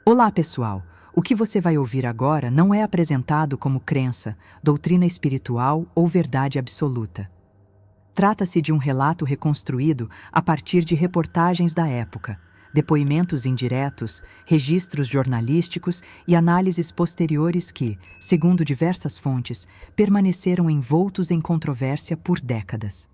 Olá, pessoal! O que você vai ouvir agora não é apresentado como crença, doutrina espiritual ou verdade absoluta. Trata-se de um relato reconstruído a partir de reportagens da época, depoimentos indiretos, registros jornalísticos e análises posteriores que, segundo diversas fontes, permaneceram envoltos em controvérsia por décadas.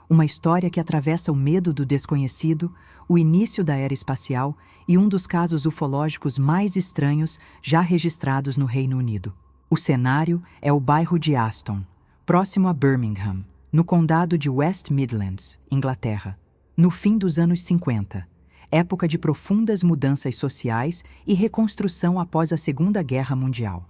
Uma história que atravessa o medo do desconhecido, o início da era espacial e um dos casos ufológicos mais estranhos já registrados no Reino Unido. O cenário é o bairro de Aston, próximo a Birmingham, no condado de West Midlands, Inglaterra, no fim dos anos 50, época de profundas mudanças sociais e reconstrução após a Segunda Guerra Mundial.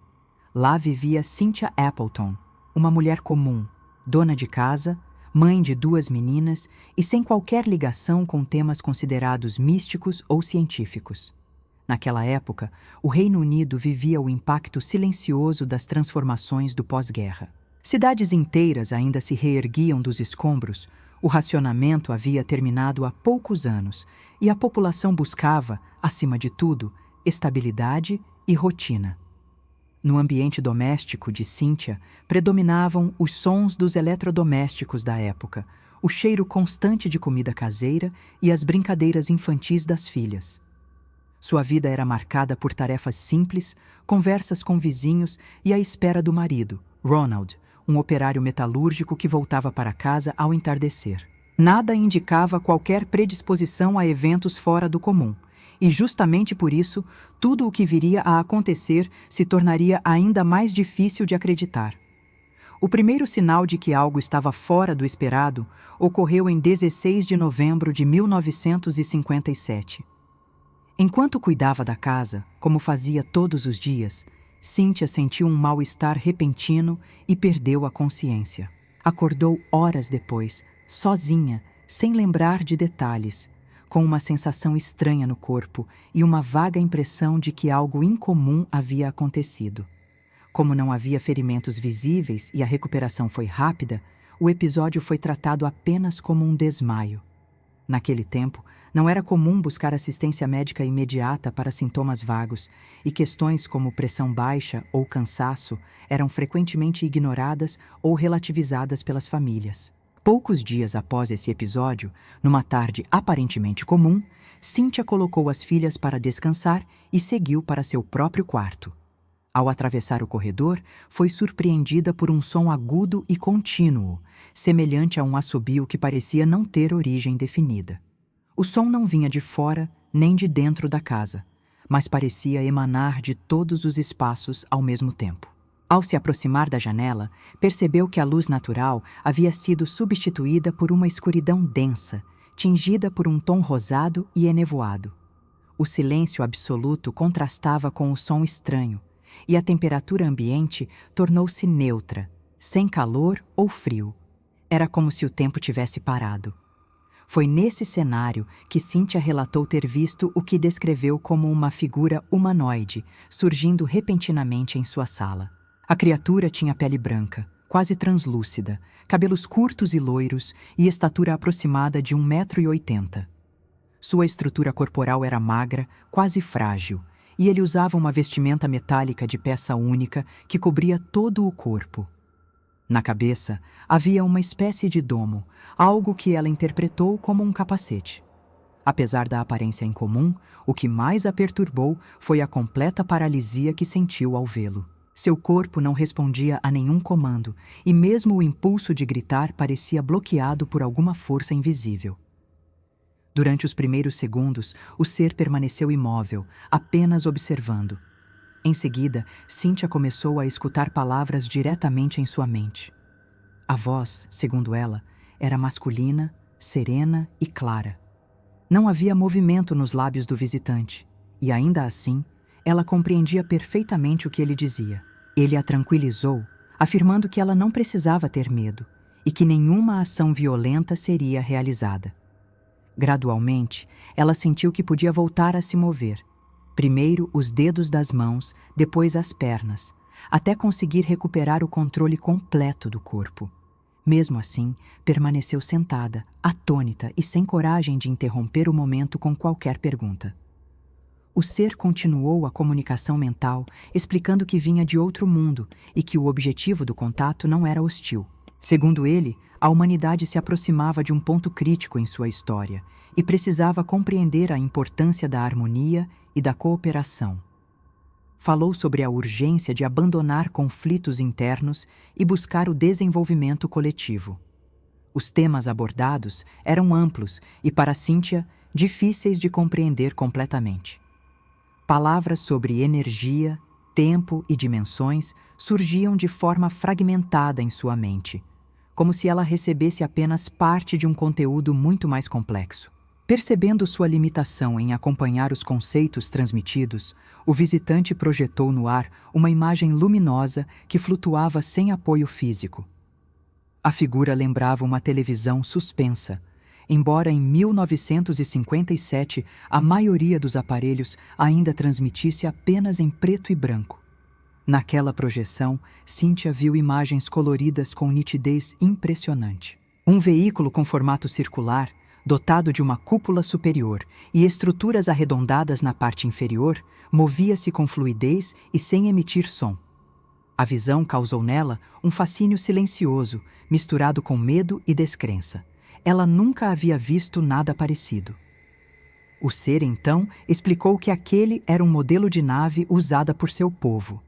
Lá vivia Cynthia Appleton, uma mulher comum, dona de casa, mãe de 2 meninas e sem qualquer ligação com temas considerados místicos ou científicos. Naquela época, o Reino Unido vivia o impacto silencioso das transformações do pós-guerra. Cidades inteiras ainda se reerguiam dos escombros, o racionamento havia terminado há poucos anos e a população buscava, acima de tudo, estabilidade e rotina. No ambiente doméstico de Cynthia, predominavam os sons dos eletrodomésticos da época, o cheiro constante de comida caseira e as brincadeiras infantis das filhas. Sua vida era marcada por tarefas simples, conversas com vizinhos e a espera do marido, Ronald, um operário metalúrgico que voltava para casa ao entardecer. Nada indicava qualquer predisposição a eventos fora do comum. E justamente por isso, tudo o que viria a acontecer se tornaria ainda mais difícil de acreditar. O primeiro sinal de que algo estava fora do esperado ocorreu em 16 de novembro de 1957. Enquanto cuidava da casa, como fazia todos os dias, Cynthia sentiu um mal-estar repentino e perdeu a consciência. Acordou horas depois, sozinha, sem lembrar de detalhes, com uma sensação estranha no corpo e uma vaga impressão de que algo incomum havia acontecido. Como não havia ferimentos visíveis e a recuperação foi rápida, o episódio foi tratado apenas como um desmaio. Naquele tempo, não era comum buscar assistência médica imediata para sintomas vagos, e questões como pressão baixa ou cansaço eram frequentemente ignoradas ou relativizadas pelas famílias. Poucos dias após esse episódio, numa tarde aparentemente comum, Cynthia colocou as filhas para descansar e seguiu para seu próprio quarto. Ao atravessar o corredor, foi surpreendida por um som agudo e contínuo, semelhante a um assobio que parecia não ter origem definida. O som não vinha de fora nem de dentro da casa, mas parecia emanar de todos os espaços ao mesmo tempo. Ao se aproximar da janela, percebeu que a luz natural havia sido substituída por uma escuridão densa, tingida por um tom rosado e enevoado. O silêncio absoluto contrastava com o som estranho, e a temperatura ambiente tornou-se neutra, sem calor ou frio. Era como se o tempo tivesse parado. Foi nesse cenário que Cynthia relatou ter visto o que descreveu como uma figura humanoide surgindo repentinamente em sua sala. A criatura tinha pele branca, quase translúcida, cabelos curtos e loiros e estatura aproximada de 1,80 m. Sua estrutura corporal era magra, quase frágil, e ele usava uma vestimenta metálica de peça única que cobria todo o corpo. Na cabeça havia uma espécie de domo, algo que ela interpretou como um capacete. Apesar da aparência incomum, o que mais a perturbou foi a completa paralisia que sentiu ao vê-lo. Seu corpo não respondia a nenhum comando, e mesmo o impulso de gritar parecia bloqueado por alguma força invisível. Durante os primeiros segundos, o ser permaneceu imóvel, apenas observando. Em seguida, Cynthia começou a escutar palavras diretamente em sua mente. A voz, segundo ela, era masculina, serena e clara. Não havia movimento nos lábios do visitante, e ainda assim, ela compreendia perfeitamente o que ele dizia. Ele a tranquilizou, afirmando que ela não precisava ter medo e que nenhuma ação violenta seria realizada. Gradualmente, ela sentiu que podia voltar a se mover. Primeiro os dedos das mãos, depois as pernas, até conseguir recuperar o controle completo do corpo. Mesmo assim, permaneceu sentada, atônita e sem coragem de interromper o momento com qualquer pergunta. O ser continuou a comunicação mental, explicando que vinha de outro mundo e que o objetivo do contato não era hostil. Segundo ele, a humanidade se aproximava de um ponto crítico em sua história e precisava compreender a importância da harmonia e da cooperação. Falou sobre a urgência de abandonar conflitos internos e buscar o desenvolvimento coletivo. Os temas abordados eram amplos e, para Cíntia, difíceis de compreender completamente. Palavras sobre energia, tempo e dimensões surgiam de forma fragmentada em sua mente, como se ela recebesse apenas parte de um conteúdo muito mais complexo. Percebendo sua limitação em acompanhar os conceitos transmitidos, o visitante projetou no ar uma imagem luminosa que flutuava sem apoio físico. A figura lembrava uma televisão suspensa, embora em 1957 a maioria dos aparelhos ainda transmitisse apenas em preto e branco. Naquela projeção, Cíntia viu imagens coloridas com nitidez impressionante. Um veículo com formato circular, dotado de uma cúpula superior e estruturas arredondadas na parte inferior, movia-se com fluidez e sem emitir som. A visão causou nela um fascínio silencioso, misturado com medo e descrença. Ela nunca havia visto nada parecido. O ser, então, explicou que aquele era um modelo de nave usada por seu povo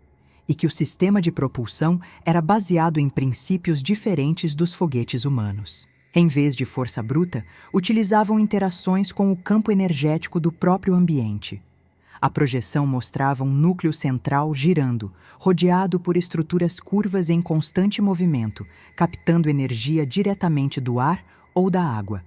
e que o sistema de propulsão era baseado em princípios diferentes dos foguetes humanos. Em vez de força bruta, utilizavam interações com o campo energético do próprio ambiente. A projeção mostrava um núcleo central girando, rodeado por estruturas curvas em constante movimento, captando energia diretamente do ar ou da água.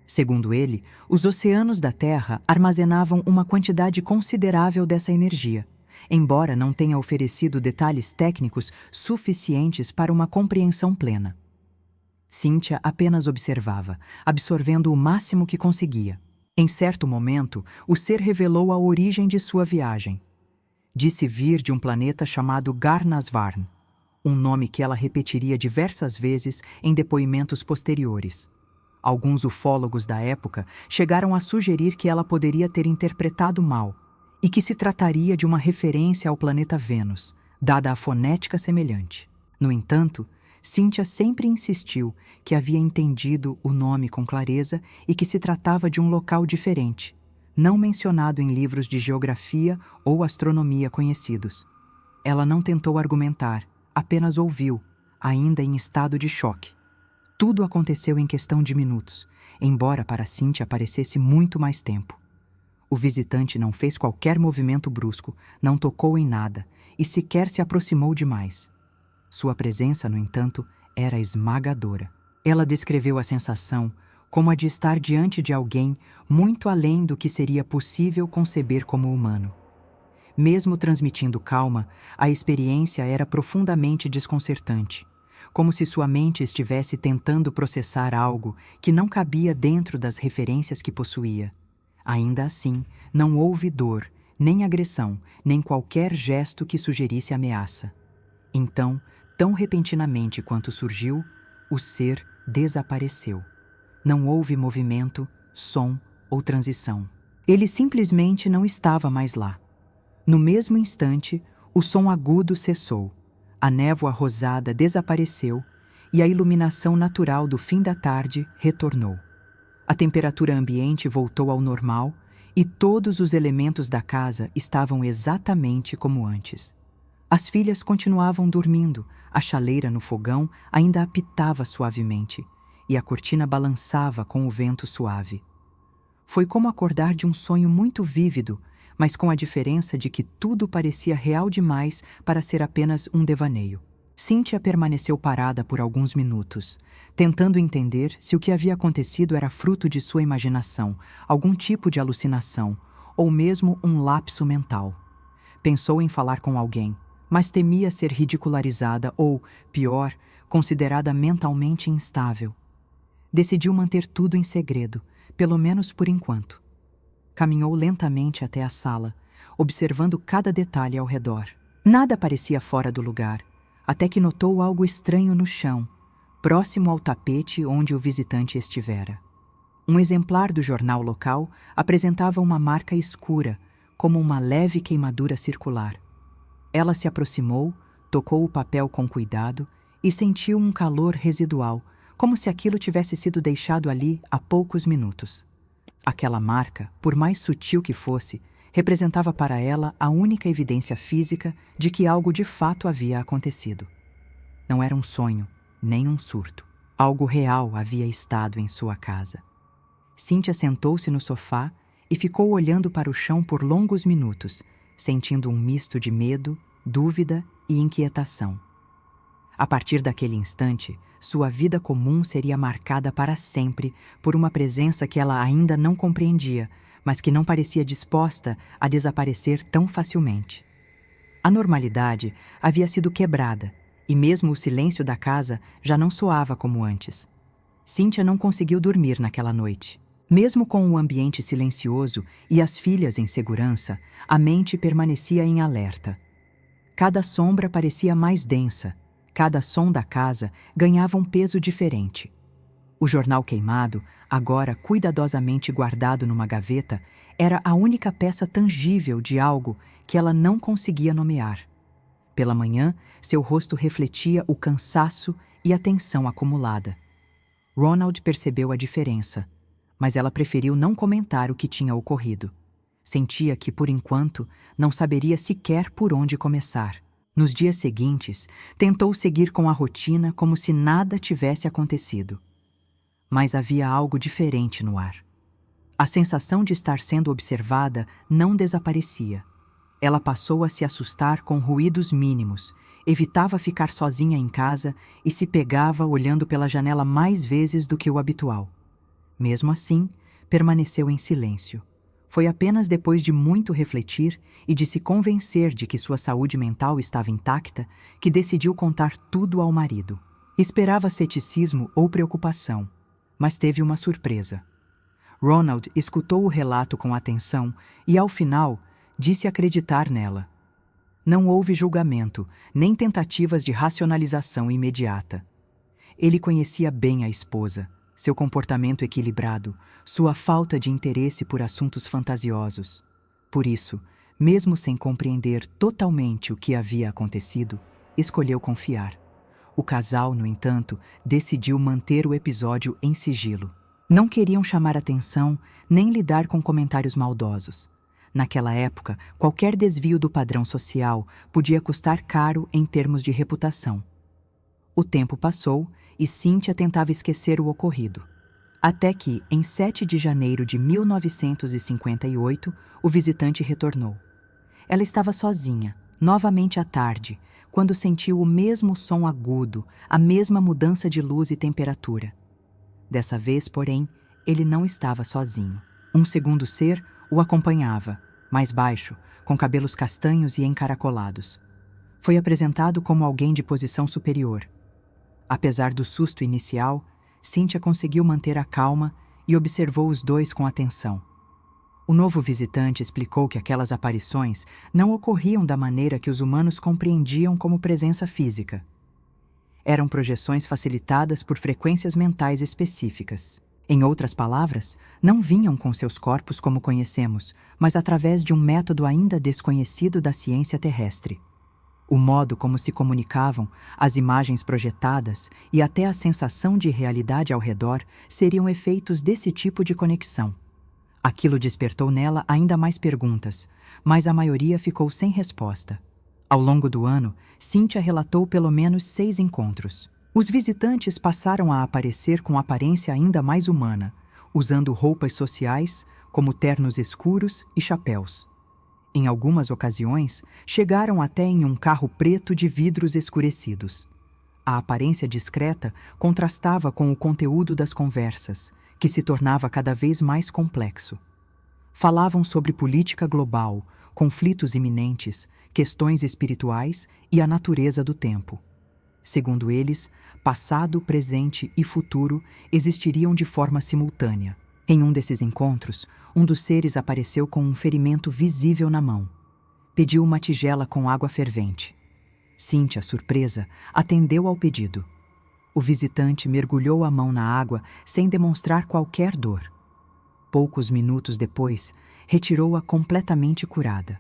Segundo ele, os oceanos da Terra armazenavam uma quantidade considerável dessa energia, embora não tenha oferecido detalhes técnicos suficientes para uma compreensão plena. Cíntia apenas observava, absorvendo o máximo que conseguia. Em certo momento, o ser revelou a origem de sua viagem. Disse vir de um planeta chamado Garnasvarn, um nome que ela repetiria diversas vezes em depoimentos posteriores. Alguns ufólogos da época chegaram a sugerir que ela poderia ter interpretado mal e que se trataria de uma referência ao planeta Vênus, dada a fonética semelhante. No entanto, Cíntia sempre insistiu que havia entendido o nome com clareza e que se tratava de um local diferente, não mencionado em livros de geografia ou astronomia conhecidos. Ela não tentou argumentar, apenas ouviu, ainda em estado de choque. Tudo aconteceu em questão de minutos, embora para Cíntia parecesse muito mais tempo. O visitante não fez qualquer movimento brusco, não tocou em nada e sequer se aproximou demais. Sua presença, no entanto, era esmagadora. Ela descreveu a sensação como a de estar diante de alguém muito além do que seria possível conceber como humano. Mesmo transmitindo calma, a experiência era profundamente desconcertante, como se sua mente estivesse tentando processar algo que não cabia dentro das referências que possuía. Ainda assim, não houve dor, nem agressão, nem qualquer gesto que sugerisse ameaça. Então, tão repentinamente quanto surgiu, o ser desapareceu. Não houve movimento, som ou transição. Ele simplesmente não estava mais lá. No mesmo instante, o som agudo cessou, a névoa rosada desapareceu e a iluminação natural do fim da tarde retornou. A temperatura ambiente voltou ao normal e todos os elementos da casa estavam exatamente como antes. As filhas continuavam dormindo, a chaleira no fogão ainda apitava suavemente e a cortina balançava com o vento suave. Foi como acordar de um sonho muito vívido, mas com a diferença de que tudo parecia real demais para ser apenas um devaneio. Cíntia permaneceu parada por alguns minutos, tentando entender se o que havia acontecido era fruto de sua imaginação, algum tipo de alucinação, ou mesmo um lapso mental. Pensou em falar com alguém, mas temia ser ridicularizada ou, pior, considerada mentalmente instável. Decidiu manter tudo em segredo, pelo menos por enquanto. Caminhou lentamente até a sala, observando cada detalhe ao redor. Nada parecia fora do lugar, até que notou algo estranho no chão, próximo ao tapete onde o visitante estivera. Um exemplar do jornal local apresentava uma marca escura, como uma leve queimadura circular. Ela se aproximou, tocou o papel com cuidado e sentiu um calor residual, como se aquilo tivesse sido deixado ali há poucos minutos. Aquela marca, por mais sutil que fosse, representava para ela a única evidência física de que algo de fato havia acontecido. Não era um sonho, nem um surto. Algo real havia estado em sua casa. Cíntia sentou-se no sofá e ficou olhando para o chão por longos minutos, sentindo um misto de medo, dúvida e inquietação. A partir daquele instante, sua vida comum seria marcada para sempre por uma presença que ela ainda não compreendia, mas que não parecia disposta a desaparecer tão facilmente. A normalidade havia sido quebrada, e mesmo o silêncio da casa já não soava como antes. Cíntia não conseguiu dormir naquela noite. Mesmo com o ambiente silencioso e as filhas em segurança, a mente permanecia em alerta. Cada sombra parecia mais densa, cada som da casa ganhava um peso diferente. O jornal queimado, agora cuidadosamente guardado numa gaveta, era a única peça tangível de algo que ela não conseguia nomear. Pela manhã, seu rosto refletia o cansaço e a tensão acumulada. Ronald percebeu a diferença, mas ela preferiu não comentar o que tinha ocorrido. Sentia que, por enquanto, não saberia sequer por onde começar. Nos dias seguintes, tentou seguir com a rotina como se nada tivesse acontecido. Mas havia algo diferente no ar. A sensação de estar sendo observada não desaparecia. Ela passou a se assustar com ruídos mínimos, evitava ficar sozinha em casa e se pegava olhando pela janela mais vezes do que o habitual. Mesmo assim, permaneceu em silêncio. Foi apenas depois de muito refletir e de se convencer de que sua saúde mental estava intacta que decidiu contar tudo ao marido. Esperava ceticismo ou preocupação, mas teve uma surpresa. Ronald escutou o relato com atenção e, ao final, disse acreditar nela. Não houve julgamento, nem tentativas de racionalização imediata. Ele conhecia bem a esposa, seu comportamento equilibrado, sua falta de interesse por assuntos fantasiosos. Por isso, mesmo sem compreender totalmente o que havia acontecido, escolheu confiar. O casal, no entanto, decidiu manter o episódio em sigilo. Não queriam chamar atenção nem lidar com comentários maldosos. Naquela época, qualquer desvio do padrão social podia custar caro em termos de reputação. O tempo passou e Cíntia tentava esquecer o ocorrido. Até que, em 7 de janeiro de 1958, o visitante retornou. Ela estava sozinha, novamente à tarde, quando sentiu o mesmo som agudo, a mesma mudança de luz e temperatura. Dessa vez, porém, ele não estava sozinho. Um segundo ser o acompanhava, mais baixo, com cabelos castanhos e encaracolados. Foi apresentado como alguém de posição superior. Apesar do susto inicial, Cíntia conseguiu manter a calma e observou os dois com atenção. O novo visitante explicou que aquelas aparições não ocorriam da maneira que os humanos compreendiam como presença física. Eram projeções facilitadas por frequências mentais específicas. Em outras palavras, não vinham com seus corpos como conhecemos, mas através de um método ainda desconhecido da ciência terrestre. O modo como se comunicavam, as imagens projetadas e até a sensação de realidade ao redor seriam efeitos desse tipo de conexão. Aquilo despertou nela ainda mais perguntas, mas a maioria ficou sem resposta. Ao longo do ano, Cíntia relatou pelo menos 6 encontros. Os visitantes passaram a aparecer com aparência ainda mais humana, usando roupas sociais, como ternos escuros e chapéus. Em algumas ocasiões, chegaram até em um carro preto de vidros escurecidos. A aparência discreta contrastava com o conteúdo das conversas, que se tornava cada vez mais complexo. Falavam sobre política global, conflitos iminentes, questões espirituais e a natureza do tempo. Segundo eles, passado, presente e futuro existiriam de forma simultânea. Em um desses encontros, um dos seres apareceu com um ferimento visível na mão. Pediu uma tigela com água fervente. Cíntia, surpresa, atendeu ao pedido. O visitante mergulhou a mão na água sem demonstrar qualquer dor. poucos minutos depois, retirou-a completamente curada.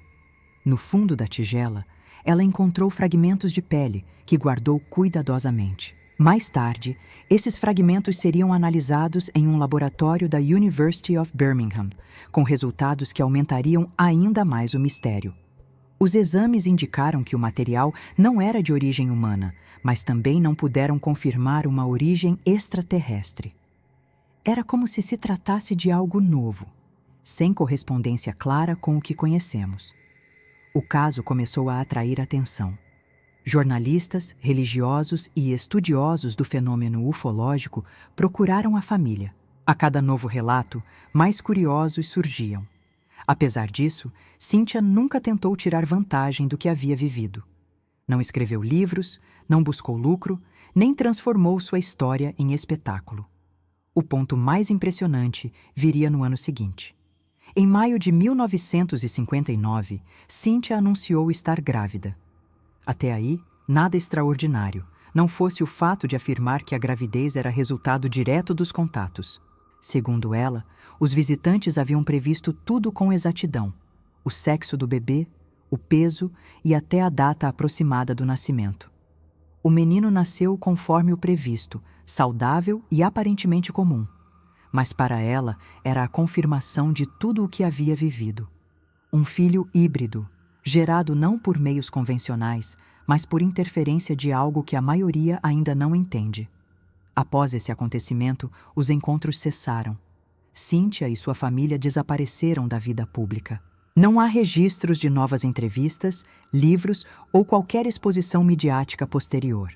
No fundo da tigela, ela encontrou fragmentos de pele que guardou cuidadosamente. Mais tarde, esses fragmentos seriam analisados em um laboratório da University of Birmingham, com resultados que aumentariam ainda mais o mistério. Os exames indicaram que o material não era de origem humana, mas também não puderam confirmar uma origem extraterrestre. Era como se tratasse de algo novo, sem correspondência clara com o que conhecemos. O caso começou a atrair atenção. Jornalistas, religiosos e estudiosos do fenômeno ufológico procuraram a família. A cada novo relato, mais curiosos surgiam. Apesar disso, Cynthia nunca tentou tirar vantagem do que havia vivido. Não escreveu livros, não buscou lucro, nem transformou sua história em espetáculo. O ponto mais impressionante viria no ano seguinte. Em maio de 1959, Cynthia anunciou estar grávida. Até aí, nada extraordinário, não fosse o fato de afirmar que a gravidez era resultado direto dos contatos. Segundo ela, os visitantes haviam previsto tudo com exatidão: o sexo do bebê, o peso e até a data aproximada do nascimento. O menino nasceu conforme o previsto, saudável e aparentemente comum. Mas para ela era a confirmação de tudo o que havia vivido. Um filho híbrido, gerado não por meios convencionais, mas por interferência de algo que a maioria ainda não entende. Após esse acontecimento, os encontros cessaram. Cynthia e sua família desapareceram da vida pública. Não há registros de novas entrevistas, livros ou qualquer exposição midiática posterior.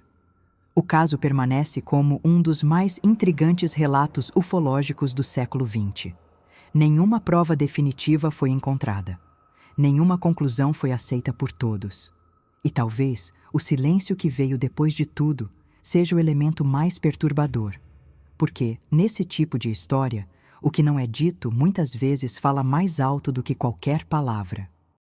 O caso permanece como um dos mais intrigantes relatos ufológicos do século XX. Nenhuma prova definitiva foi encontrada. Nenhuma conclusão foi aceita por todos. E talvez o silêncio que veio depois de tudo seja o elemento mais perturbador. Porque, nesse tipo de história, o que não é dito muitas vezes fala mais alto do que qualquer palavra.